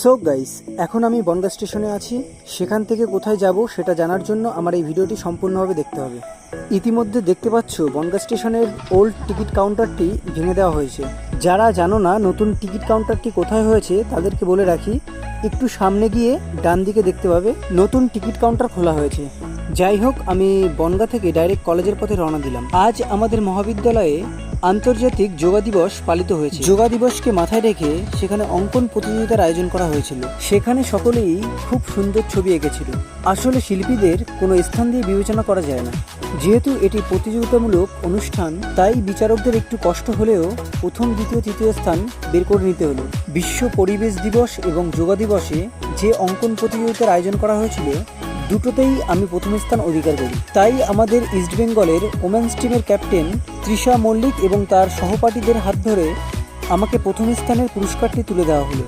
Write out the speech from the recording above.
So guys, এখন আমি বনগাঁ স্টেশনে আছি। সেখান থেকে কোথায় যাব সেটা জানার জন্য আমার এই ভিডিওটি সম্পূর্ণভাবে দেখতে হবে। ইতিমধ্যে দেখতে পাচ্ছ বনগাঁ স্টেশনের ওল্ড টিকিট কাউন্টারটি ভেঙে দেওয়া হয়েছে। যারা জানো না নতুন টিকিট কাউন্টারটি কোথায় হয়েছে তাদেরকে বলে রাখি, একটু সামনে গিয়ে ডান দিকে দেখতে পাবে নতুন টিকিট কাউন্টার খোলা হয়েছে। যাই হোক, আমি বনগাঁ থেকে ডাইরেক্ট কলেজের পথে রওনা দিলাম। আজ আমাদের মহাবিদ্যালয়ে আন্তর্জাতিক যোগা দিবস পালিত হয়েছে। যোগা দিবসকে মাথায় রেখে সেখানে অঙ্কন প্রতিযোগিতার আয়োজন করা হয়েছিল। সেখানে সকলেই খুব সুন্দর ছবি এঁকেছিল। আসলে শিল্পীদের কোনো স্থান দিয়ে বিবেচনা করা যায় না। যেহেতু এটি প্রতিযোগিতামূলক অনুষ্ঠান, তাই বিচারকদের একটু কষ্ট হলেও প্রথম, দ্বিতীয়, তৃতীয় স্থান বের করে নিতে হলো। বিশ্ব পরিবেশ দিবস এবং যোগা দিবসে যে অঙ্কন প্রতিযোগিতার আয়োজন করা হয়েছিল, দুটোতেই আমি প্রথম স্থান অধিকার করি। তাই আমাদের ইস্ট বেঙ্গলের ওমেন্স টিমের ক্যাপ্টেন তৃষা মল্লিক এবং তার সহপাঠীদের হাত ধরে আমাকে প্রথম স্থানের পুরস্কারটি তুলে দেওয়া হলো।